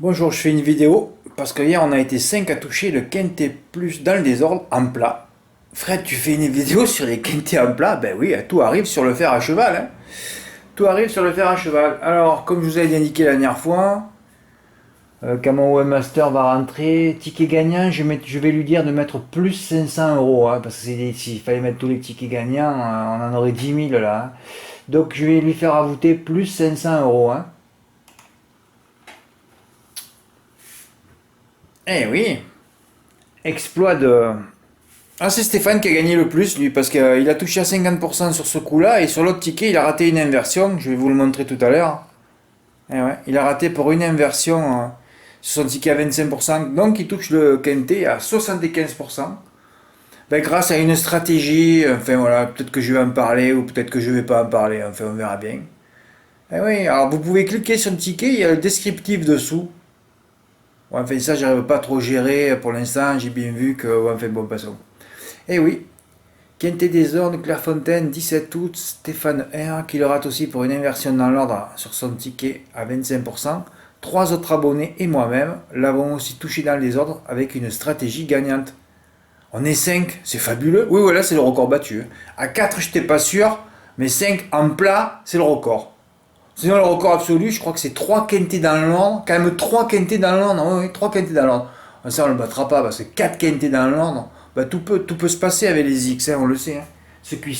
Bonjour, je fais une vidéo parce que hier on a été 5 à toucher le quintet plus dans le désordre en plat. Fred, tu fais une vidéo sur les quintets en plat? Ben oui, tout arrive sur le fer à cheval, hein. Tout arrive sur le fer à cheval. Alors, comme je vous avais indiqué la dernière fois, quand mon webmaster va rentrer, ticket gagnant, je vais lui dire de mettre plus 500 euros, hein, parce que s'il fallait mettre tous les tickets gagnants, on en aurait 10 000 là, hein. Donc je vais lui faire ajouter plus 500 euros, hein. Eh oui, exploit de. Ah, c'est Stéphane qui a gagné le plus, lui, parce qu'il a touché à 50% sur ce coup-là, et sur l'autre ticket, il a raté une inversion, je vais vous le montrer tout à l'heure. Eh ouais, il a raté pour une inversion sur son ticket à 25%, donc il touche le quintet à 75%. Ben, grâce à une stratégie, enfin voilà, peut-être que je vais en parler, ou peut-être que je vais pas en parler, enfin on verra bien. Eh oui, alors vous pouvez cliquer sur le ticket, il y a le descriptif dessous. Ouais, enfin ça, j'arrive pas à trop gérer pour l'instant, j'ai bien vu que, ouais, enfin bon, passons. Eh oui, Quintet des Ornes, Clairefontaine, 17 août, Stéphane R, qui le rate aussi pour une inversion dans l'ordre sur son ticket à 25%. Trois autres abonnés et moi-même l'avons aussi touché dans les ordres avec une stratégie gagnante. On est 5, c'est fabuleux. Oui, voilà, c'est le record battu. À 4, je n'étais pas sûr, mais 5 en plat, c'est le record. Sinon, le record absolu, je crois que c'est 3 quintés dans l'ordre. Quand même 3 quintés dans l'ordre. Oui, 3 quintés dans l'ordre. Ça, on ne le battra pas parce que 4 quintés dans l'ordre, bah, tout peut se passer avec les X, hein, on le sait, hein. Ceux qui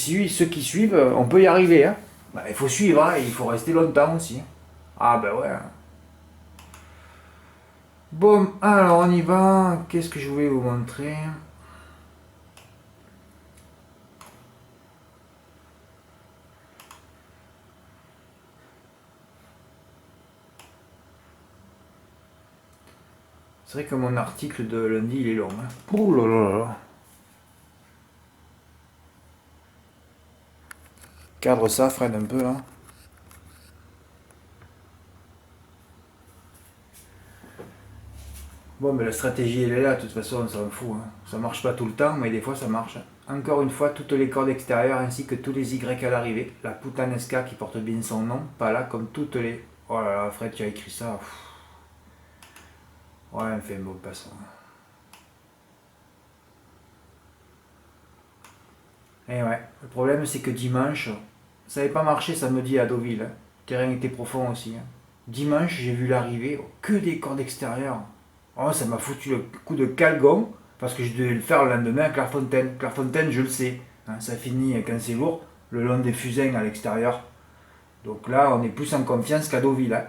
suivent, on peut y arriver, hein. Bah, il faut suivre, hein, et il faut rester longtemps aussi, hein. Ah, ben ouais. Bon, alors on y va. Qu'est-ce que je voulais vous montrer? C'est vrai que mon article de lundi, il est long, hein. Ouh là là là. Cadre ça, Fred, un peu là. Bon, mais la stratégie, elle est là, de toute façon, on s'en fout, hein. Ça marche pas tout le temps, mais des fois ça marche. Encore une fois, toutes les cordes extérieures ainsi que tous les Y à l'arrivée. La Putanesca qui porte bien son nom, pas là comme toutes les. Oh là là, Fred, tu as écrit ça. Ouais, elle fait un beau passant. Et ouais, le problème c'est que dimanche, ça n'avait pas marché samedi à Deauville, hein. Le terrain était profond aussi, hein. Dimanche, j'ai vu l'arrivée, que des cordes extérieures. Oh, ça m'a foutu le coup de calgon, parce que je devais le faire le lendemain à Clairefontaine. Clairefontaine, je le sais, hein, ça finit quand c'est lourd, le long des fusains à l'extérieur. Donc là, on est plus en confiance qu'à Deauville, hein.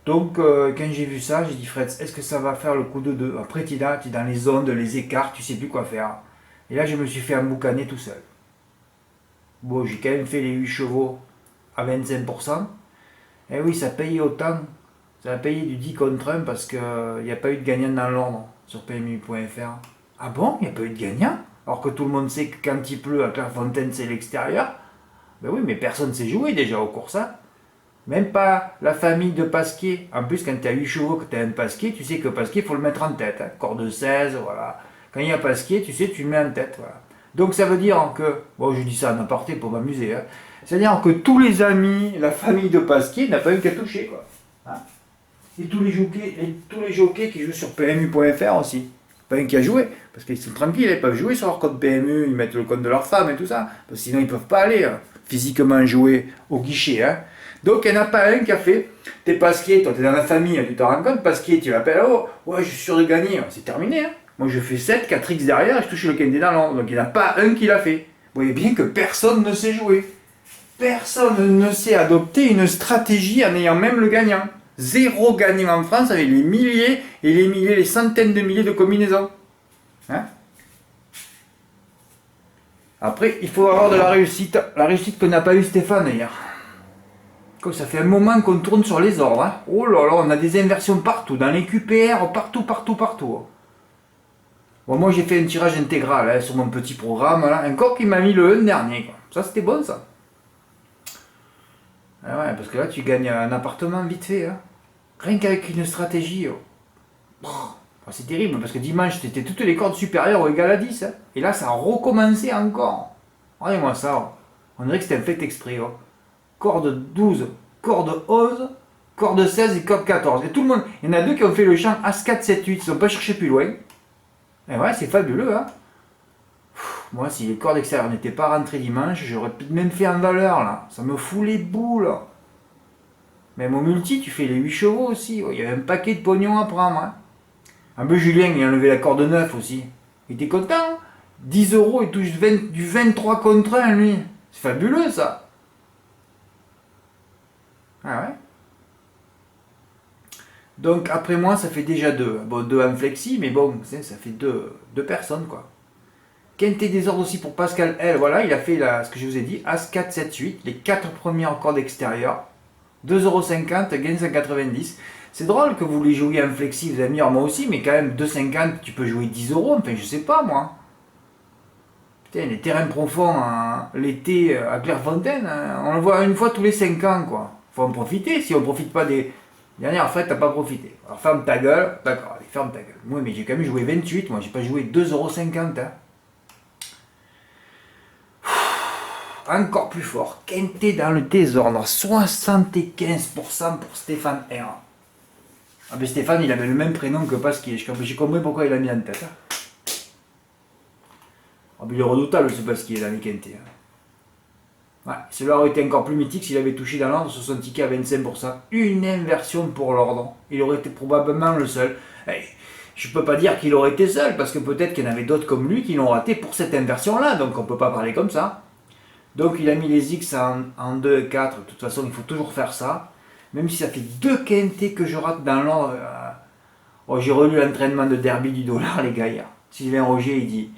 Donc, quand j'ai vu ça, j'ai dit, Fred, est-ce que ça va faire le coup de deux? Après, tu es dans les ondes, les écarts, tu sais plus quoi faire. Et là, je me suis fait emboucaner tout seul. Bon, j'ai quand même fait les 8 chevaux à 25%. Et oui, ça paye autant. Ça a payé du 10 contre 1 parce qu'il n'y a pas eu de gagnant dans l'ordre sur PMU.fr. Ah bon, il n'y a pas eu de gagnant? Alors que tout le monde sait que quand il pleut à Clairefontaine, c'est l'extérieur. Ben oui, mais personne ne sait jouer déjà au cours ça. Même pas la famille de Pasquier. En plus, quand tu as 8 chevaux, que tu as un Pasquier, tu sais que Pasquier, il faut le mettre en tête, hein. Corde 16, voilà. Quand il y a Pasquier, tu sais, tu le mets en tête, voilà. Donc ça veut dire que, bon, je dis ça en aparté pour m'amuser, hein. C'est-à-dire que tous les amis, la famille de Pasquier n'a pas eu qu'à toucher, quoi. Hein. Et tous les jockeys qui jouent sur PMU.fr aussi. Pas un qui a joué, parce qu'ils sont tranquilles, ils peuvent jouer sur leur code PMU, ils mettent le code de leur femme et tout ça, parce que sinon ils peuvent pas aller, hein, physiquement jouer au guichet, hein. Donc il n'y en a pas un qui a fait, t'es Pasquier, toi t'es dans la famille, tu te rends compte, Pasquier, tu l'appelles, oh, ouais, je suis sûr de gagner, c'est terminé, hein. Moi je fais 7, 4x derrière, et je touche le quintet dans l'ombre, donc il n'y en a pas un qui l'a fait. Vous voyez bien que personne ne sait jouer. Personne ne sait adopter une stratégie en ayant même le gagnant. Zéro gagnant en France avec les milliers et les milliers, les centaines de milliers de combinaisons. Hein? Après, il faut avoir de la réussite que n'a pas eu Stéphane hier. Comme ça fait un moment qu'on tourne sur les ordres, hein. Oh là là, on a des inversions partout, dans les QPR, partout, partout, partout. Bon, moi j'ai fait un tirage intégral, hein, sur mon petit programme, là. Encore qui m'a mis le 1 dernier, quoi. Ça c'était bon ça. Ah ouais, parce que là tu gagnes un appartement vite fait, hein. Rien qu'avec une stratégie. C'est terrible parce que dimanche c'était toutes les cordes supérieures au égal à 10, hein. Et là ça a recommencé encore. Regardez-moi ça. On dirait que c'était un fait exprès, oh. Corde 12, corde 11. corde 16 et corde 14. Et tout le monde, il y en a deux qui ont fait le champ As-4, 7, 8, ils n'ont pas cherché plus loin. Et ouais, c'est fabuleux, hein. Moi, si les cordes extérieures n'étaient pas rentrées dimanche, j'aurais peut-être même fait en valeur, là. Ça me fout les boules. Même au multi, tu fais les 8 chevaux aussi. Il y avait un paquet de pognon à prendre, hein. Un peu Julien, il a enlevé la corde 9 aussi. Il était content, hein. 10 euros, il touche du 23 contre 1, lui. C'est fabuleux, ça. Ah ouais. Donc, après moi, ça fait déjà 2. Bon, 2 en flexi, mais bon, ça fait deux personnes, quoi. Quintet des ordres aussi pour Pascal L. Voilà, il a fait ce que je vous ai dit. As 4, 7, 8. Les 4 premières cordes extérieures. 2,50 €, gain 190. C'est drôle que vous les jouiez en flexi, vous avez mis, moi aussi, mais quand même 2,50, tu peux jouer 10 euros, enfin je sais pas moi. Putain, les terrains profonds l'été à Clairefontaine, hein, on le voit une fois tous les 5 ans quoi. Faut en profiter, si on profite pas des dernières fêtes, t'as pas profité. Alors ferme ta gueule, d'accord, allez, ferme ta gueule. Moi, mais j'ai quand même joué 28, moi j'ai pas joué 2,50 €. Hein. Encore plus fort, quintet dans le désordre, 75% pour Stéphane R. Ah ben Stéphane, il avait le même prénom que Pasquier, j'ai compris pourquoi il l'a mis en tête. Hein. Ah ben il est redoutable ce Pasquier dans les quintets. Hein. Ouais, cela aurait été encore plus mythique s'il avait touché dans l'ordre sur son ticket à 25%. Une inversion pour l'ordre, il aurait été probablement le seul. Hey, je peux pas dire qu'il aurait été seul, parce que peut-être qu'il y en avait d'autres comme lui qui l'ont raté pour cette inversion-là, donc on peut pas parler comme ça. Donc il a mis les X en 2 et 4, de toute façon il faut toujours faire ça. Même si ça fait 2 quintés que je rate dans l'ordre. Oh, j'ai relu l'entraînement de derby du dollar les gars hier. Sylvain Roger il dit,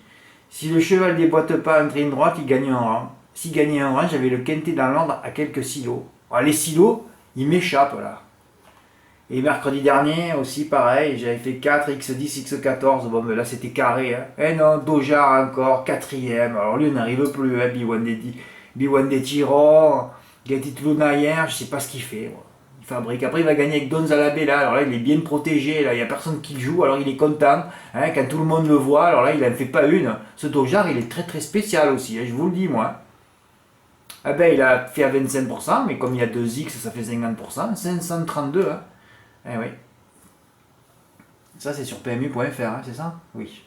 si le cheval déboîte pas entre une droite, il gagne un rang. S'il gagnait un rang, j'avais le quintet dans l'ordre à quelques silos. Alors, les silos, ils m'échappent là. Et mercredi dernier aussi pareil, j'avais fait 4, X10, X14, bon mais là c'était carré. Hein. Et non, Dojar encore, 4ème, alors lui on n'arrive plus, hein. B1 des Tyrons, Getty Luna hier, je sais pas ce qu'il fait. Il fabrique, après il va gagner avec Donzalabé là, alors là il est bien protégé, là il n'y a personne qui joue, alors il est content, hein, quand tout le monde le voit, alors là il en fait pas une. Ce Dojar il est très très spécial aussi, hein, je vous le dis moi. Ah ben il a fait à 25%, mais comme il y a 2 X ça fait 50%, 532 hein. Eh oui. Ça, c'est sur PMU.fr, hein, c'est ça? Oui.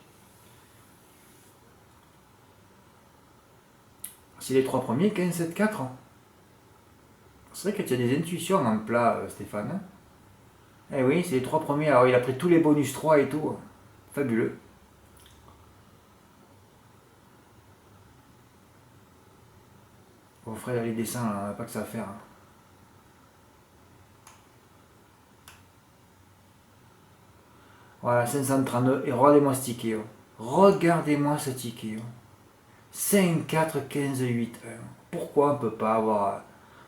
C'est les 3 premiers, 15, 7, 4. C'est vrai que tu as des intuitions en plat, Stéphane. Hein. Eh oui, c'est les 3 premiers. Alors, il a pris tous les bonus 3 et tout. Fabuleux. Bon, frère, les dessins, là, on n'a pas que ça à faire. Hein. Voilà, 532. Et regardez-moi ce ticket. Regardez-moi ce ticket. 5, 4, 15, 8, 1. Pourquoi on peut pas avoir.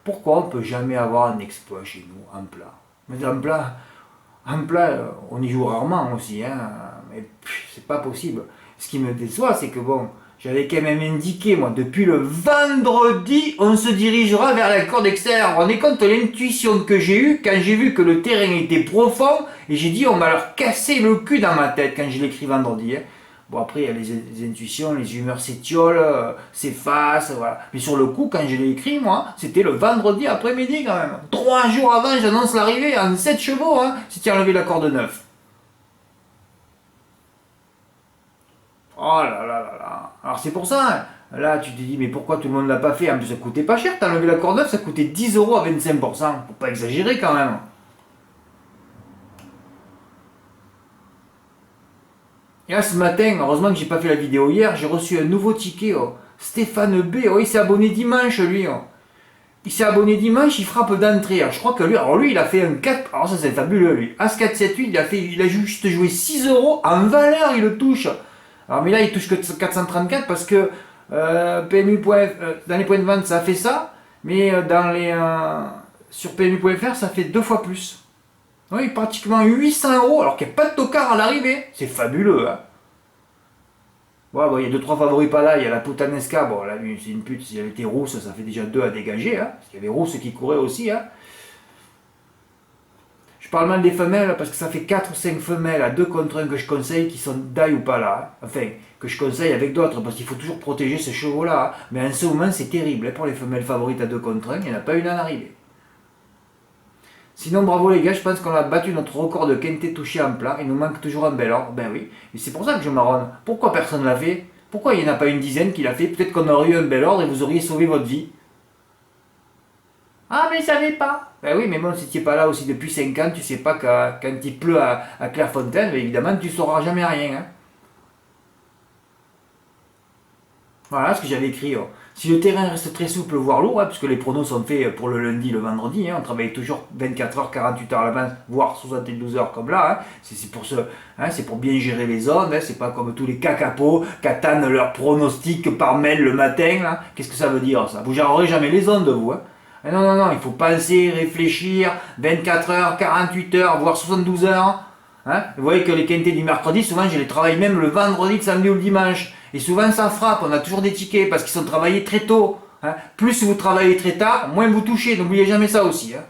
Pourquoi on peut jamais avoir un exploit chez nous, en plat? Mais en plat, on y joue rarement aussi, hein. Mais c'est pas possible. Ce qui me déçoit, c'est que bon, j'avais quand même indiqué, moi, depuis le vendredi, on se dirigera vers la corde extérieure. Vous vous rendez compte de l'intuition que j'ai eue quand j'ai vu que le terrain était profond, et j'ai dit, on va leur casser le cul dans ma tête quand je l'écris vendredi. Hein. Bon, après, il y a les intuitions, les humeurs s'étiolent, s'effacent, voilà. Mais sur le coup, quand je l'ai écrit, moi, c'était le vendredi après-midi quand même. 3 jours avant, j'annonce l'arrivée en 7 chevaux, hein, si tu as enlevé la corde 9. Oh là là là là. Alors c'est pour ça, hein. Là tu te dis, mais pourquoi tout le monde l'a pas fait? En plus, ça coûtait pas cher, t'as enlevé la corde 9, ça coûtait 10 € à 25%. Faut pas exagérer quand même. Et là, ce matin, heureusement que j'ai pas fait la vidéo hier, j'ai reçu un nouveau ticket. Oh. Stéphane B, oh, il s'est abonné dimanche, lui. Oh. Il s'est abonné dimanche, il frappe d'entrée. Je crois que lui, alors lui, il a fait un 4. Alors ça, c'est fabuleux, lui. As 4, 7, 8, il a juste joué 6 € en valeur, il le touche. Alors, mais là, il touche que 434 parce que dans les points de vente, ça fait ça. Mais sur PMU.fr, ça fait 2 fois plus. Oui, pratiquement 800 € alors qu'il n'y a pas de tocard à l'arrivée. C'est fabuleux, hein. Ouais, bon, il y a 2-3 favoris pas là. Il y a la Putanesca. Bon, là, c'est une pute. Si elle était rousse, ça fait déjà 2 à dégager. Hein, parce qu'il y avait rousse qui courait aussi. Hein. Je parle mal des femelles parce que ça fait 4 ou 5 femelles à 2 contre 1 que je conseille qui sont d'ail ou pas là. Hein. Enfin, que je conseille avec d'autres parce qu'il faut toujours protéger ces chevaux-là. Hein. Mais en ce moment, c'est terrible. Hein, pour les femelles favorites à 2 contre 1, il n'y en a pas une à l'arrivée. Sinon, bravo les gars, je pense qu'on a battu notre record de quintet touché en plat. Il nous manque toujours un bel ordre. Ben oui. Et c'est pour ça que je marronne. Pourquoi personne ne l'a fait? Pourquoi il n'y en a pas une dizaine qui l'a fait? Peut-être qu'on aurait eu un bel ordre et vous auriez sauvé votre vie. Ah, mais il savait pas. Ben oui, mais bon, si tu n'es pas là aussi depuis 5 ans, tu sais pas que quand il pleut à Clairefontaine, ben évidemment, tu sauras jamais rien. Hein. Voilà ce que j'avais écrit. Oh. Si le terrain reste très souple, voire lourd, hein, puisque les pronos sont faits pour le lundi, le vendredi, hein, on travaille toujours 24 heures, 48 heures à l'avance, voire 72 heures comme là. Hein, c'est pour ce, hein, c'est pour bien gérer les zones. Hein, c'est pas comme tous les cacapos qui attendent leurs pronostics par mail le matin. Là. Qu'est-ce que ça veut dire ça? Vous gérerez jamais les zones de vous. Hein. Non, non, non, il faut penser, réfléchir, 24 heures, 48 heures, voire 72 heures. Hein. Vous voyez que les quintés du mercredi, souvent je les travaille même le vendredi, le samedi ou le dimanche. Et souvent ça frappe, on a toujours des tickets parce qu'ils sont travaillés très tôt. Hein. Plus vous travaillez très tard, moins vous touchez. N'oubliez jamais ça aussi. Hein.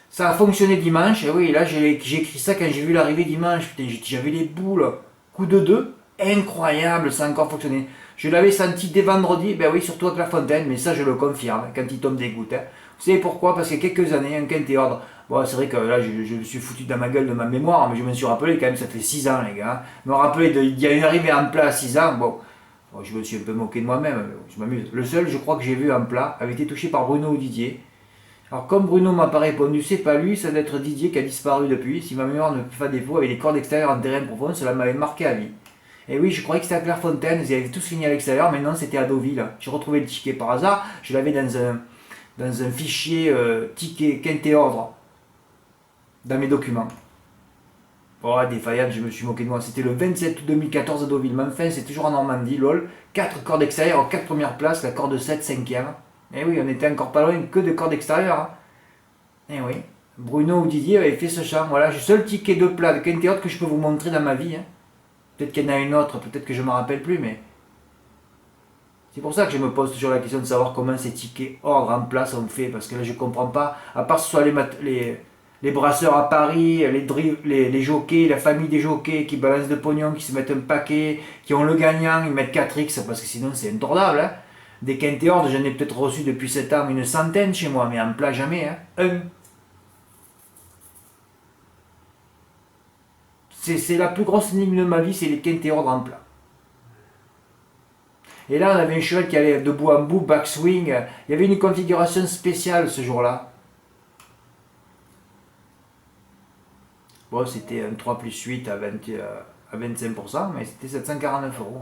Ça a fonctionné dimanche. Et oui, là j'ai écrit ça quand j'ai vu l'arrivée dimanche. Putain, j'avais les boules. Coup de 2, incroyable, ça a encore fonctionné. Je l'avais senti dès vendredi, ben oui, surtout avec la fontaine, mais ça je le confirme, quand il tombe des gouttes. Hein. Vous savez pourquoi? Parce qu'il y a quelques années, un quintet ordre. Bon, c'est vrai que là, je me suis foutu dans ma gueule de ma mémoire, mais je me suis rappelé quand même, ça fait 6 ans, les gars. Me rappeler il y a une arrivée en plat à 6 ans, bon, je me suis un peu moqué de moi-même, je m'amuse. Le seul, je crois que j'ai vu en plat, avait été touché par Bruno ou Didier. Alors, comme Bruno m'a pas répondu, c'est pas lui, ça doit être Didier qui a disparu depuis. Si ma mémoire ne fait pas défaut, avec les cordes extérieures en terrain profond, cela m'avait marqué à vie. Et oui, je croyais que c'était à Clairefontaine, ils avaient tous fini à l'extérieur, mais non, c'était à Deauville. J'ai retrouvé le ticket par hasard, je l'avais dans un fichier ticket quintet ordre dans mes documents. Oh, défaillante, je me suis moqué de moi. C'était le 27 août 2014 à Deauville. Mais enfin, c'est toujours en Normandie, lol. 4 cordes extérieures, 4 premières places, la corde 7, 5e. Et oui, on était encore pas loin que de cordes extérieures. Hein. Et oui, Bruno ou Didier avaient fait ce chant. Voilà, j'ai le seul ticket de plat de quintet ordre que je peux vous montrer dans ma vie. Hein. Peut-être qu'il y en a une autre, peut-être que je ne me rappelle plus, mais c'est pour ça que je me pose toujours la question de savoir comment ces tickets ordre en place sont faits, parce que là je ne comprends pas, à part ce soit les brasseurs à Paris, les jockeys, la famille des jockeys qui balancent de pognon, qui se mettent un paquet, qui ont le gagnant, ils mettent 4X, parce que sinon c'est intordable. Hein. Des quintés ordre, j'en ai peut-être reçu depuis 7 ans une centaine chez moi, mais en plat jamais. Hein. Un. C'est la plus grosse énigme de ma vie, c'est les quintés ordre en plat. Et là, on avait un cheval qui allait de bout en bout, backswing. Il y avait une configuration spéciale ce jour-là. Bon, c'était un 3 plus 8 à 25%, mais c'était 749 euros.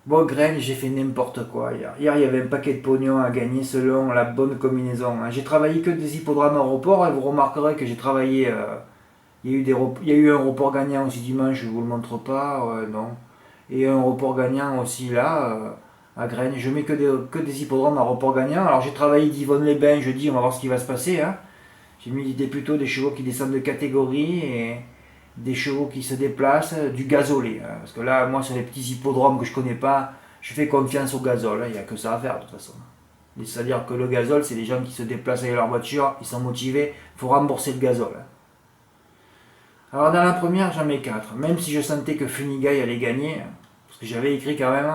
Bon, graine, j'ai fait n'importe quoi hier. Hier, il y avait un paquet de pognon à gagner selon la bonne combinaison. J'ai travaillé que des hippodromes aéroports et vous remarquerez que j'ai travaillé. Il y a eu un report gagnant aussi dimanche, je ne vous le montre pas. Non. Et un report gagnant aussi là, à Graines. Je mets que des hippodromes à report gagnant. Alors j'ai travaillé d'Yvonne-les-Bains jeudi, on va voir ce qui va se passer. Hein. J'ai mis plutôt des chevaux qui descendent de catégorie et des chevaux qui se déplacent, du gazolé. Hein. Parce que là, moi, sur les petits hippodromes que je connais pas, je fais confiance au gazole. Hein. Il n'y a que ça à faire de toute façon. C'est-à-dire que le gazole, c'est des gens qui se déplacent avec leur voiture, ils sont motivés, il faut rembourser le gazole. Hein. Alors dans la première, j'en mets 4. Même si je sentais que Funigaï allait gagner, parce que j'avais écrit quand même.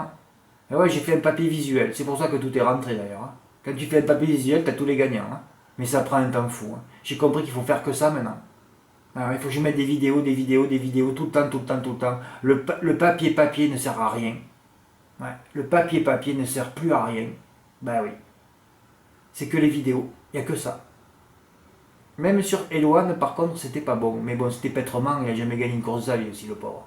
Et ouais, j'ai fait un papier visuel. C'est pour ça que tout est rentré d'ailleurs. Hein. Quand tu fais un papier visuel, tu as tous les gagnants. Hein. Mais ça prend un temps fou. Hein. J'ai compris qu'il faut faire que ça maintenant. Alors, il faut que je mette des vidéos, tout le temps. Le papier ne sert à rien. Ouais. Le papier ne sert plus à rien. Ben oui. C'est que les vidéos. Il n'y a que ça. Même sur Eloane, par contre, c'était pas bon. Mais bon, c'était Petrement, il a jamais gagné une course de sa vie aussi, le pauvre.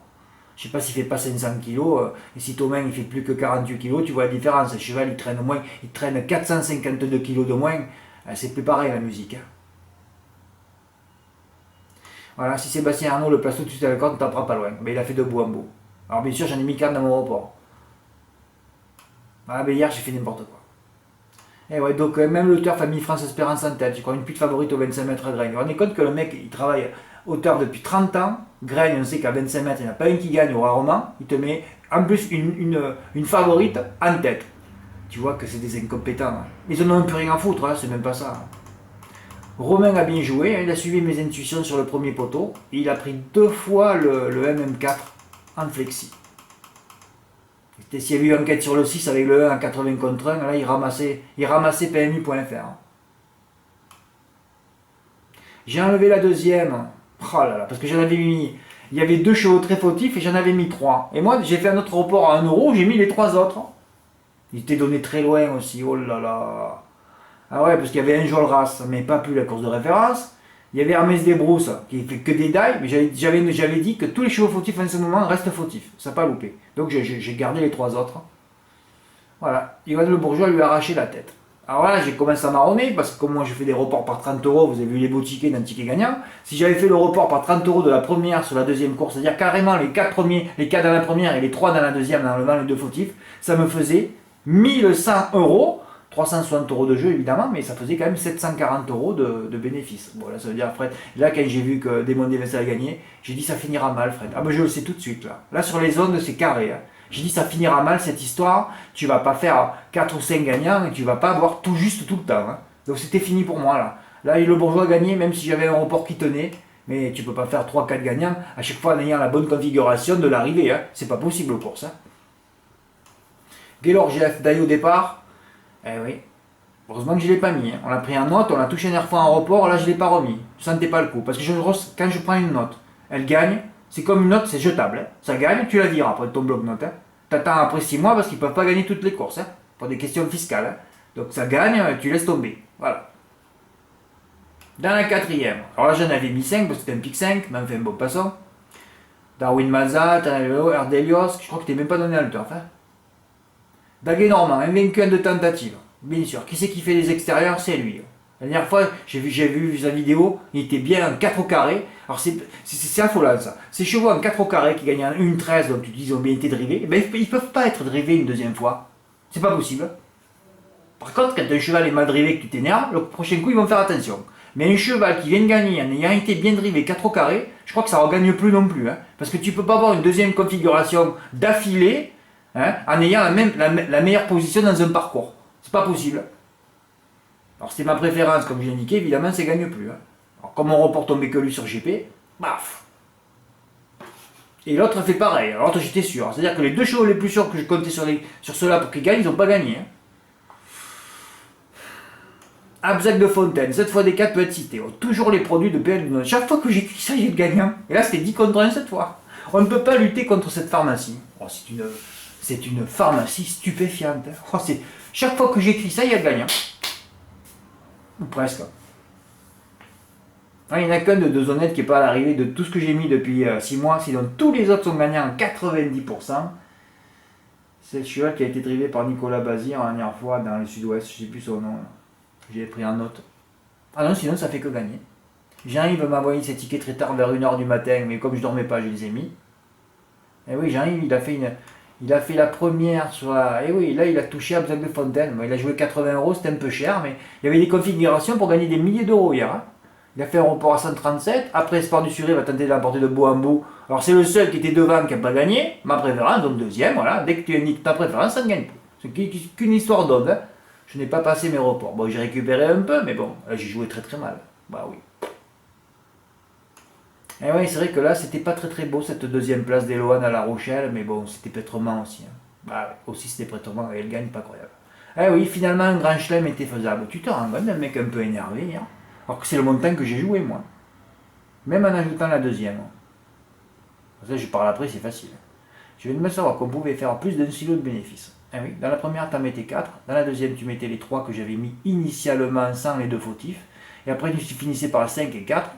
Je sais pas s'il fait pas 500 kilos, et si Thomas il fait plus que 48 kilos, tu vois la différence. Le cheval, il traîne 452 kilos de moins. C'est plus pareil la musique. Hein. Voilà, si Sébastien Arnaud le place tout de suite à la corde, t'en prends pas loin. Mais il a fait de bout en bout. Alors bien sûr, j'en ai mis 4 dans mon report. Voilà, mais hier, j'ai fait n'importe quoi. Et ouais, donc même le turf a mis France Espérance en tête. Je crois une petite favorite au 25 mètres à Graines. Vous vous rendez compte que le mec, il travaille au turf depuis 30 ans. Graines, on sait qu'à 25 mètres, il n'y en a pas une qui gagne, ou rarement. Il te met en plus une favorite en tête. Tu vois que c'est des incompétents. Hein. Ils n'en ont plus rien à foutre, hein, c'est même pas ça. Romain a bien joué, hein, il a suivi mes intuitions sur le premier poteau. Et il a pris 2 fois le MM4 en flexi. S'il y avait eu enquête sur le 6 avec le 1 à 80 contre 1, là il ramassait PMU.fr. J'ai enlevé la deuxième. Oh là là, parce que j'en avais mis. Il y avait 2 chevaux très fautifs et j'en avais mis 3. Et moi, j'ai fait un autre report à 1 euro, j'ai mis les 3 autres. Il était donné très loin aussi. Oh là là. Ah ouais, parce qu'il y avait un Enjolras, mais pas plus la course de référence. Il y avait Hermès des Brousses, qui fait que des dailles, mais j'avais dit que tous les chevaux fautifs en ce moment restent fautifs. Ça n'a pas loupé. Donc j'ai gardé les 3 autres. Voilà. Yvan Le Bourgeois lui a arraché la tête. Alors là, j'ai commencé à marronner, parce que comme moi je fais des reports par 30 euros, vous avez vu les beaux tickets d'un ticket gagnant. Si j'avais fait le report par 30 euros de la première sur la deuxième course, c'est-à-dire carrément les 4 premiers, les 4 dans la première et les 3 dans la deuxième, en enlevant les 2 fautifs, ça me faisait 1100 euros. 360 euros de jeu évidemment, mais ça faisait quand même 740 euros de bénéfices. Bon, là, ça veut dire, Fred, là, quand j'ai vu que Démon Devesa a gagné, j'ai dit ça finira mal, Fred. Ah, ben je le sais tout de suite, là. Là, sur les zones, c'est carré. Hein. J'ai dit ça finira mal cette histoire, tu vas pas faire 4 ou 5 gagnants et tu vas pas avoir tout juste tout le temps. Hein. Donc c'était fini pour moi, là. Là, le Bourgeois a gagné, même si j'avais un report qui tenait, mais tu peux pas faire 3-4 gagnants à chaque fois en ayant la bonne configuration de l'arrivée. Hein. C'est pas possible pour ça. Gaylord GF Daille au départ. Eh oui. Heureusement que je ne l'ai pas mis. Hein. On l'a pris en note, on l'a touché une fois en report, là je ne l'ai pas remis. Je ne sentais pas le coup. Parce que quand je prends une note, elle gagne, c'est comme une note, c'est jetable. Hein. Ça gagne, tu la vires après ton bloc-notes. Hein. Tu attends après 6 mois parce qu'ils ne peuvent pas gagner toutes les courses. Hein, pour des questions fiscales. Hein. Donc ça gagne, tu laisses tomber. Voilà. Dans la quatrième, alors là j'en avais mis 5 parce que c'était un pic 5, mais enfin bon, passons. Darwin Mazat, Erdelios, je crois que tu n'es même pas donné à le turf. Hein. Daguet Normand, invaincu en 2 tentatives. Bien sûr, qui c'est qui fait les extérieurs? C'est lui. La dernière fois, j'ai vu sa vidéo, il était bien en 4 au carré. Alors c'est affolant ça. Ces chevaux en 4 au carré qui gagnent en 1,13, donc tu dis ils ont bien été drivés, eh ben, ils ne peuvent pas être drivés une deuxième fois. C'est pas possible. Par contre, quand un cheval est mal drivé et que tu t'énerves, le prochain coup ils vont faire attention. Mais un cheval qui vient de gagner en ayant été bien drivé 4 au carré, je crois que ça ne regagne plus non plus. Hein, parce que tu ne peux pas avoir une deuxième configuration d'affilée hein, en ayant la meilleure position dans un parcours. C'est pas possible. Alors c'était ma préférence, comme j'ai indiqué, évidemment, ça gagne plus. Hein. Alors comme on reporte tombé que lui sur GP, baf. Et l'autre fait pareil. Alors l'autre j'étais sûr. C'est-à-dire que les 2 chevaux les plus sûrs que je comptais sur ceux-là pour qu'ils gagnent, ils n'ont pas gagné. Hein. Abzac de Fontaine, 7 fois des 4 peut être cité. Oh, toujours les produits de PL. Chaque fois que j'écris ça, j'ai le gagnant. Et là c'était 10 contre 1 cette fois. On ne peut pas lutter contre cette pharmacie. Oh, c'est une pharmacie stupéfiante. Hein. Oh, chaque fois que j'écris ça, il y a le gagnant. Ou presque. Il n'y en a qu'un de 2 honnêtes qui n'est pas à l'arrivée de tout ce que j'ai mis depuis 6 mois. Sinon, tous les autres sont gagnants en 90%. C'est le cheval qui a été drivé par Nicolas Bazir la dernière fois dans le sud-ouest. Je ne sais plus son nom. J'ai pris en note. Ah non, sinon ça fait que gagner. Jean-Yves m'a envoyé ses tickets très tard vers 1h du matin. Mais comme je ne dormais pas, je les ai mis. Et oui, Jean-Yves, il a fait la première sur la... Et oui, là, il a touché Abzac de Fontaine. Bon, il a joué 80 euros, c'était un peu cher, mais il y avait des configurations pour gagner des milliers d'euros hier. Hein. Il a fait un report à 137. Après, Sport du Suré va tenter de l'emporter de bout en bout. Alors, c'est le seul qui était devant qui n'a pas gagné. Ma préférence, donc deuxième, voilà. Dès que tu indiques ta préférence, ça ne gagne plus. C'est qu'une histoire d'homme. Hein. Je n'ai pas passé mes reports. Bon, j'ai récupéré un peu, mais bon, là, j'ai joué très très mal. Bah oui. Et oui, c'est vrai que là, c'était pas très très beau cette deuxième place d'Eloane à La Rochelle, mais bon, c'était Pétrement aussi. Hein. Bah aussi, c'était Pétrement et elle gagne pas croyable. Eh oui, finalement, un grand chelem était faisable. Tu te rends compte d'un mec un peu énervé, hein, alors que c'est le montant que j'ai joué, moi. Même en ajoutant la deuxième. Ça, je parle après, c'est facile. Je viens de me savoir qu'on pouvait faire plus d'un silo de bénéfices. Eh oui, dans la première, tu en mettais 4. Dans la deuxième, tu mettais les 3 que j'avais mis initialement sans les 2 fautifs. Et après, tu finissais par 5 et 4.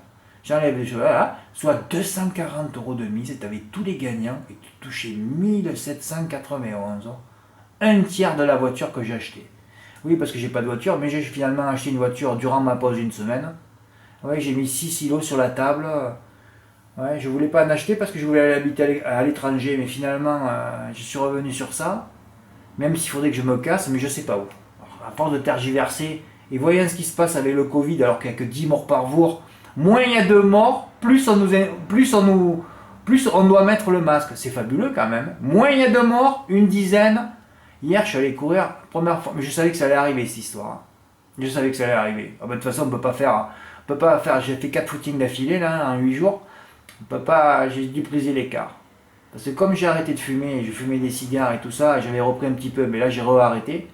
J'enlève les choses là, soit 240 euros de mise et tu avais tous les gagnants et tu touchais 1791. Un tiers de la voiture que j'ai achetée. Oui, parce que j'ai pas de voiture, mais j'ai finalement acheté une voiture durant ma pause d'une semaine. Oui, j'ai mis 6 silos sur la table. Ouais, je voulais pas en acheter parce que je voulais aller habiter à l'étranger, mais finalement, je suis revenu sur ça. Même s'il faudrait que je me casse, mais je sais pas où. Alors, à force de tergiverser et voyant ce qui se passe avec le Covid, alors qu'il n'y a que 10 morts par jour. Moins il y a de morts, plus on doit mettre le masque. C'est fabuleux quand même. Moins il y a de morts, une dizaine. Hier, je suis allé courir, première fois, mais je savais que ça allait arriver cette histoire. Je savais que ça allait arriver. Ah bah, de toute façon, on peut pas faire. J'ai fait 4 footings d'affilée là, en 8 jours. On peut pas. J'ai dû briser l'écart. Parce que comme j'ai arrêté de fumer, je fumais des cigares et tout ça, j'avais repris un petit peu, mais là j'ai re-arrêté.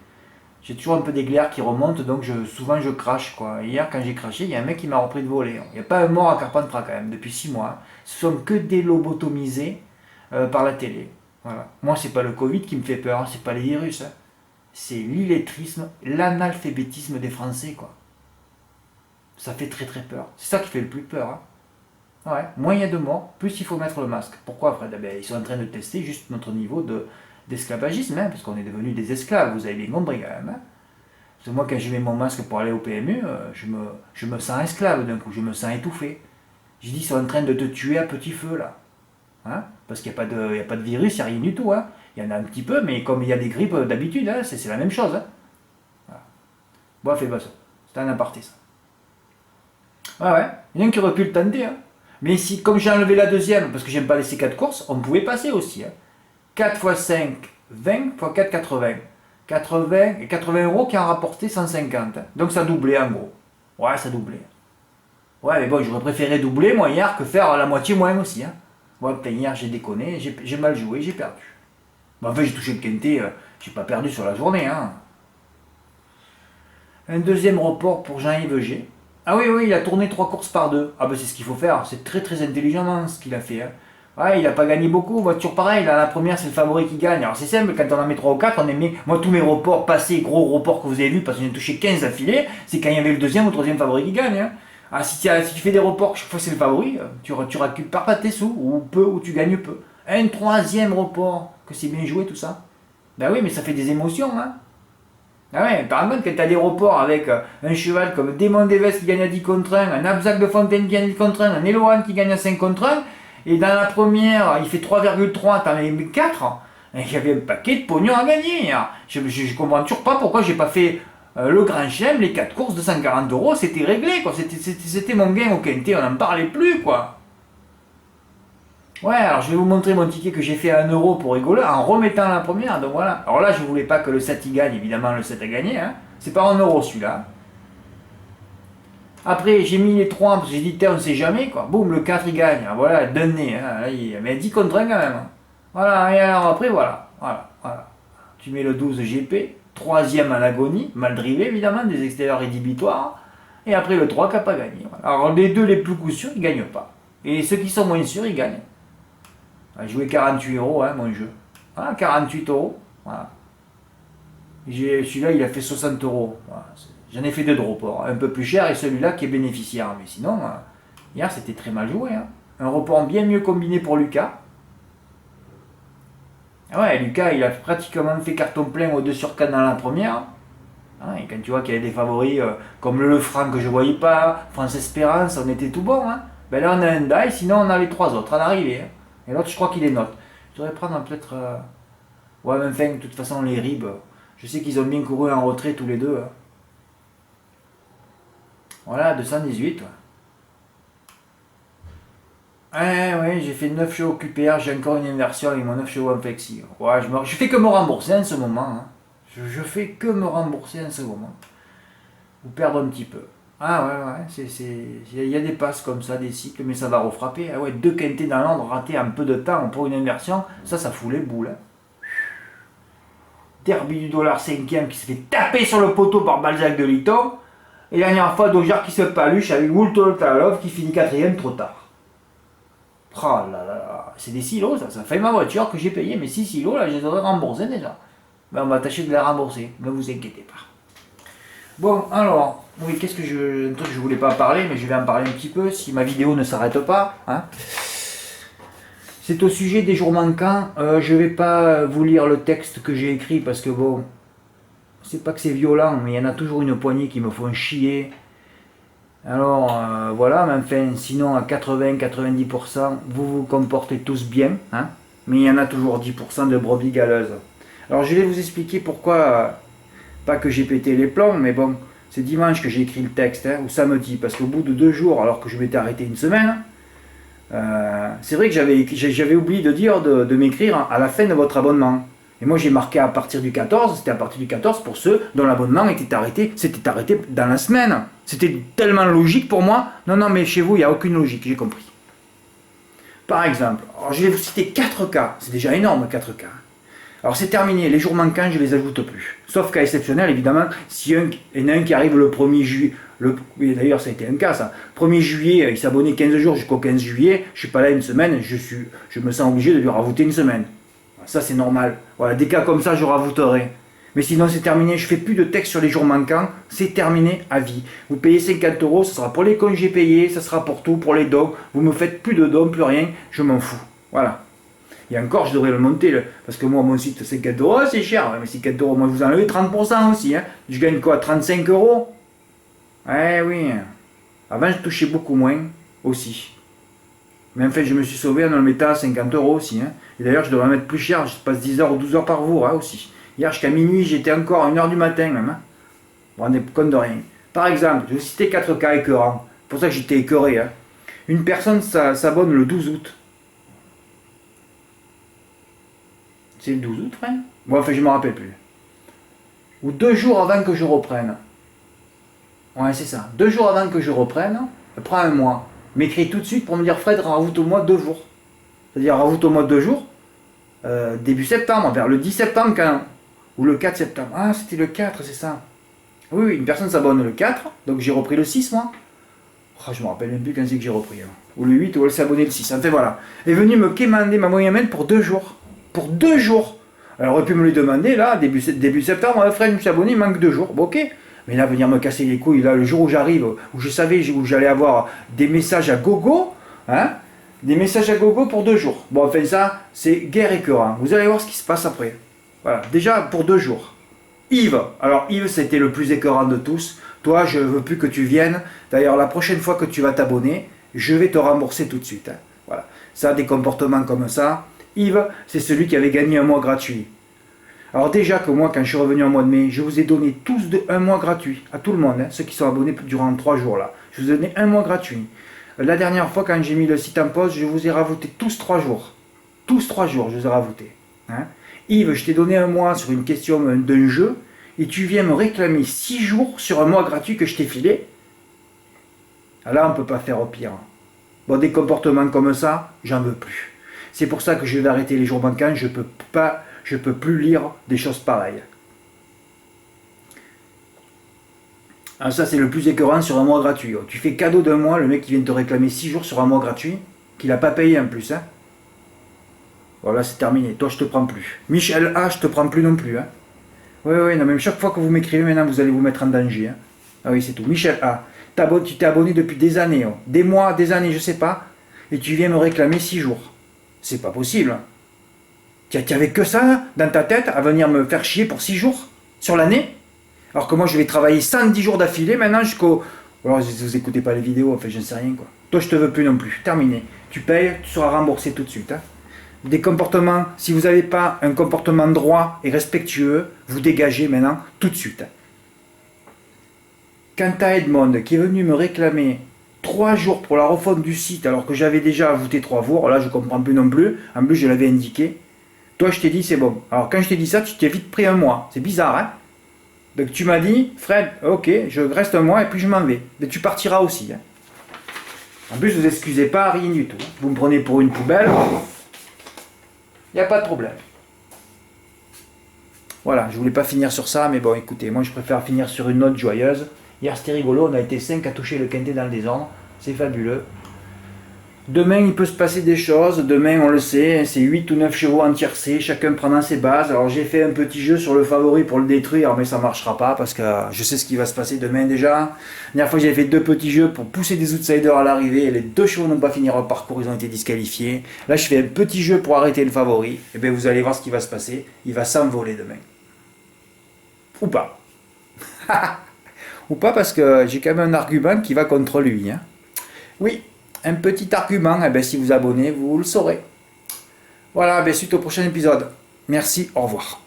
J'ai toujours un peu d'éclair qui remonte, donc souvent je crache, quoi. Hier, quand j'ai craché, il y a un mec qui m'a repris de voler. Il n'y a pas un mort à Carpentras, quand même, depuis 6 mois. Ce sont que des lobotomisés par la télé. Voilà. Moi, c'est pas le Covid qui me fait peur, c'est pas les virus. Hein. C'est l'illettrisme, l'analphabétisme des Français, quoi. Ça fait très très peur. C'est ça qui fait le plus peur. Hein. Ouais. Moins il y a de morts, plus il faut mettre le masque. Pourquoi, Fred? Ben, ils sont en train de tester juste notre niveau d'esclavagisme, hein, parce qu'on est devenus des esclaves, vous avez bien compris quand même. Hein. Parce que moi, quand je mets mon masque pour aller au PMU, je me sens esclave d'un coup, je me sens étouffé. Je dis, ils sont en train de te tuer à petit feu là. Hein, parce qu'il n'y a pas de virus, il n'y a rien du tout. Hein. Il y en a un petit peu, mais comme il y a des grippes d'habitude, hein, c'est la même chose. Hein. Voilà. Bon, fais pas ça. C'est un aparté ça. Ah ouais, il y en a un qui aurait pu le tenter. Hein. Mais si, comme j'ai enlevé la deuxième, parce que j'aime pas laisser 4 courses, on pouvait passer aussi. Hein. 4 x 5, 20 x 4, 80. 80 euros qui en rapporté 150. Hein. Donc ça doublait en gros. Ouais, ça doublait. Ouais, mais bon, j'aurais préféré doubler, moi, hier, que faire la moitié moins aussi. Hein. Bon, putain, hier, j'ai déconné, j'ai mal joué, j'ai perdu. Bon, en fait, j'ai touché le quintet, j'ai pas perdu sur la journée. Hein. Un deuxième report pour Jean-Yves G. Ah oui, oui, il a tourné 3 courses par 2. Ah ben c'est ce qu'il faut faire, c'est très très intelligemment ce qu'il a fait. Hein. Ouais, il a pas gagné beaucoup, voiture pareil, là, la première c'est le favori qui gagne. Alors c'est simple, quand on en met 3 ou 4, on met, moi tous mes reports passés, gros reports que vous avez vus, parce que j'ai touché 15 affilés, c'est quand il y avait le deuxième ou troisième favori qui gagne. Hein. Ah, si tu fais des reports, chaque fois c'est le favori, tu récupères pas tes sous, ou peu, ou tu gagnes peu. Un troisième report, que c'est bien joué tout ça. Ben oui, mais ça fait des émotions, hein. Ah ouais, par exemple, quand tu as des reports avec un cheval comme Démon Deves qui gagne à 10 contre 1, un Abzac de Fontaine qui gagne à 10 contre 1, un Eloane qui gagne à 5 contre 1, et dans la première, il fait 3,3, t'en as 4, et il y avait un paquet de pognon à gagner. Je comprends toujours pas pourquoi j'ai pas fait le Grand Chelem, les 4 courses de 140 euros, c'était réglé, quoi. C'était mon gain au quintet, on n'en parlait plus, quoi. Ouais, alors je vais vous montrer mon ticket que j'ai fait à 1 euro pour rigoler en remettant la première. Donc voilà. Alors là, je voulais pas que le 7 y gagne, évidemment, le 7 a gagné. Hein. C'est pas 1 euro celui-là. Après, j'ai mis les 3 parce que j'ai dit, on sait jamais quoi. Boum, le 4 il gagne. Alors, voilà, d'un nez. Hein. Mais 10 contre 1 quand même. Hein. Voilà, et alors après, voilà. Voilà. Tu mets le 12 GP, troisième à l'agonie, mal drivé évidemment, des extérieurs rédhibitoires. Et après le 3 qui n'a pas gagné. Voilà. Alors les deux les plus coups sûrs, ils gagnent pas. Et ceux qui sont moins sûrs, ils gagnent. J'ai joué 48 euros, hein, mon jeu. Voilà, 48 euros. Voilà. Celui-là, il a fait 60 euros. Voilà. J'en ai fait 2 de report. Un peu plus cher et celui-là qui est bénéficiaire. Mais sinon, hier, c'était très mal joué. Hein. Un report bien mieux combiné pour Lucas. Ah ouais, Lucas, il a pratiquement fait carton plein au 2 sur 4 dans la première. Ah, et quand tu vois qu'il y avait des favoris comme le Lefranc que je ne voyais pas, France Espérance, on était tout bon. Hein. Ben là, on a un die, sinon on a les 3 autres à l'arrivée. Hein. Et l'autre, je crois qu'il est note. Je devrais prendre peut-être. Ouais, mais enfin, de toute façon, les ribs, je sais qu'ils ont bien couru en retrait tous les deux. Hein. Voilà, 218. Ouais, j'ai fait 9 chevaux QPR, j'ai encore une inversion avec mon 9 chevaux en flexi. Ouais, je fais que me rembourser en ce moment. Hein. Je fais que me rembourser en ce moment. Ou perdre un petit peu. Ah ouais, il y a des passes comme ça, des cycles, mais ça va refrapper. Ah ouais, 2 quintés dans l'ordre, ratés en peu de temps pour une inversion, ça fout les boules. Hein. Derby du dollar 5e qui se fait taper sur le poteau par Balzac de Liton. Et la dernière fois, Dojar qui se paluche avec Wulto Talov qui finit 4e trop tard. Oh là là, c'est des silos ça fait ma voiture que j'ai payé, mais 6 silos là, je les aurais remboursés déjà. Ben, on va tâcher de les rembourser, ne vous inquiétez pas. Bon, alors, oui, un truc que je voulais pas parler, mais je vais en parler un petit peu si ma vidéo ne s'arrête pas. Hein. C'est au sujet des jours manquants. Je vais pas vous lire le texte que j'ai écrit parce que bon, c'est pas que c'est violent, mais il y en a toujours une poignée qui me font chier. Alors voilà, mais enfin, sinon à 80-90%, vous vous comportez tous bien, hein, mais il y en a toujours 10% de brebis galeuses. Alors je vais vous expliquer pourquoi, pas que j'ai pété les plombs, mais bon, c'est dimanche que j'ai écrit le texte, hein, ou samedi, parce qu'au bout de 2 jours, alors que je m'étais arrêté une semaine, c'est vrai que j'avais oublié de dire de m'écrire à la fin de votre abonnement. Et moi j'ai marqué à partir du 14, c'était à partir du 14 pour ceux dont l'abonnement était arrêté, c'était arrêté dans la semaine. C'était tellement logique pour moi. Non, mais chez vous, il n'y a aucune logique, j'ai compris. Par exemple, alors je vais vous citer 4 cas, c'est déjà énorme 4 cas. Alors c'est terminé, les jours manquants, je ne les ajoute plus. Sauf cas exceptionnel, évidemment, s'il y en a un qui arrive le 1er juillet, d'ailleurs ça a été un cas ça, 1er juillet, il s'est abonné 15 jours jusqu'au 15 juillet, je ne suis pas là une semaine, je me sens obligé de lui rajouter une semaine. Ça c'est normal. Voilà, des cas comme ça, je rajouterai. Mais sinon c'est terminé, je ne fais plus de texte sur les jours manquants, c'est terminé à vie. Vous payez 50 euros, ce sera pour les congés payés, ça sera pour tout, pour les dons. Vous me faites plus de dons, plus rien, je m'en fous. Voilà. Et encore, je devrais le monter, parce que moi, mon site, 50 euros, c'est cher. Mais 50 euros, moi, je vous enlève 30% aussi. Hein. Je gagne quoi, 35 euros? Eh oui. Avant, je touchais beaucoup moins aussi. Mais en fait, je me suis sauvé en le mettant à 50 euros aussi. Hein. Et d'ailleurs, je devrais mettre plus cher. Je passe 10 heures ou 12 heures par jour hein, aussi. Hier, jusqu'à minuit, j'étais encore à 1 heure du matin même. Hein. Vous vous rendez compte de rien. Par exemple, je vais citer 4 cas écœurants. C'est pour ça que j'étais écœuré. Hein. Une personne s'abonne le 12 août. C'est le 12 août, frère. Bon, enfin, je ne me rappelle plus. Ou 2 jours avant que je reprenne. Ouais, c'est ça. 2 jours avant que je reprenne, prends un mois. M'écris tout de suite pour me dire, Fred, rajoute-moi 2 jours. C'est-à-dire, rajoute-moi 2 jours, début septembre, vers le 10 septembre, quand, ou le 4 septembre. Ah, c'était le 4, c'est ça. Oui, une personne s'abonne le 4, donc j'ai repris le 6, moi. Oh, je ne me rappelle même plus quand c'est que j'ai repris. Hein. Ou le 8, ou elle s'est abonnée le 6. Enfin, voilà. Elle est venue me quémander ma moyenne mail pour 2 jours. Pour 2 jours. Elle aurait pu me le demander, là, début septembre, Fred, je me suis abonné, il manque 2 jours. Bon, ok. Mais là, venir me casser les couilles, là, le jour où j'arrive, où je savais où j'allais avoir des messages à gogo, hein, des messages à gogo pour 2 jours. Bon, enfin, ça, c'est guerre écœurant. Vous allez voir ce qui se passe après. Voilà, déjà pour 2 jours. Yves, alors Yves, c'était le plus écœurant de tous. Toi, je ne veux plus que tu viennes. D'ailleurs, la prochaine fois que tu vas t'abonner, je vais te rembourser tout de suite. Hein. Voilà. Ça, des comportements comme ça. Yves, c'est celui qui avait gagné un mois gratuit. Alors déjà que moi, quand je suis revenu en mois de mai, je vous ai donné tous un mois gratuit, à tout le monde, hein, ceux qui sont abonnés durant 3 jours là. Je vous ai donné un mois gratuit. La dernière fois, quand j'ai mis le site en pause, je vous ai rajouté tous 3 jours. Tous 3 jours, je vous ai rajouté. Hein. Yves, je t'ai donné un mois sur une question d'un jeu, et tu viens me réclamer 6 jours sur un mois gratuit que je t'ai filé. Là, on ne peut pas faire au pire. Bon, des comportements comme ça, j'en veux plus. C'est pour ça que je vais arrêter les jours manquants, je peux plus lire des choses pareilles. Alors ça, c'est le plus écœurant sur un mois gratuit. Tu fais cadeau d'un mois, le mec qui vient te réclamer 6 jours sur un mois gratuit, qu'il n'a pas payé en plus. Hein. Voilà, c'est terminé. Toi, je te prends plus. Michel A, je te prends plus non plus. Hein. Oui, non, même chaque fois que vous m'écrivez, maintenant, vous allez vous mettre en danger. Hein. Ah oui, c'est tout. Michel A, tu t'es abonné depuis des années. Oh. Des mois, des années, je sais pas. Et tu viens me réclamer 6 jours. C'est pas possible. Tu n'avais que ça dans ta tête à venir me faire chier pour 6 jours sur l'année. Alors que moi je vais travailler 110 jours d'affilée maintenant jusqu'au... Alors vous écoutez pas les vidéos, enfin je ne sais rien quoi. Toi je te veux plus non plus, terminé. Tu payes, tu seras remboursé tout de suite. Hein. Des comportements, si vous n'avez pas un comportement droit et respectueux, vous dégagez maintenant tout de suite. Hein. Quant à Edmond qui est venu me réclamer 3 jours pour la refonte du site alors que j'avais déjà ajouté 3 jours, là je comprends plus non plus, en plus je l'avais indiqué. Toi, je t'ai dit, c'est bon. Alors, quand je t'ai dit ça, tu t'es vite pris un mois. C'est bizarre, hein? Donc, tu m'as dit, Fred, ok, je reste un mois et puis je m'en vais. Mais tu partiras aussi. Hein. En plus, vous excusez pas, rien du tout. Vous me prenez pour une poubelle. Il n'y a pas de problème. Voilà, je voulais pas finir sur ça, mais bon, écoutez, moi, je préfère finir sur une note joyeuse. Hier, c'était rigolo, on a été 5 à toucher le quintet dans le désordre. C'est fabuleux. Demain, il peut se passer des choses. Demain, on le sait, c'est 8 ou 9 chevaux en tiercé, chacun prenant ses bases. Alors, j'ai fait un petit jeu sur le favori pour le détruire, mais ça ne marchera pas parce que je sais ce qui va se passer demain déjà. La dernière fois, j'ai fait 2 petits jeux pour pousser des outsiders à l'arrivée et les 2 chevaux n'ont pas fini leur parcours, ils ont été disqualifiés. Là, je fais un petit jeu pour arrêter le favori. Et bien, vous allez voir ce qui va se passer. Il va s'envoler demain. Ou pas. Ou pas parce que j'ai quand même un argument qui va contre lui. Hein. Oui. Un petit argument, eh bien, si vous abonnez, vous le saurez. Voilà, suite au prochain épisode. Merci, au revoir.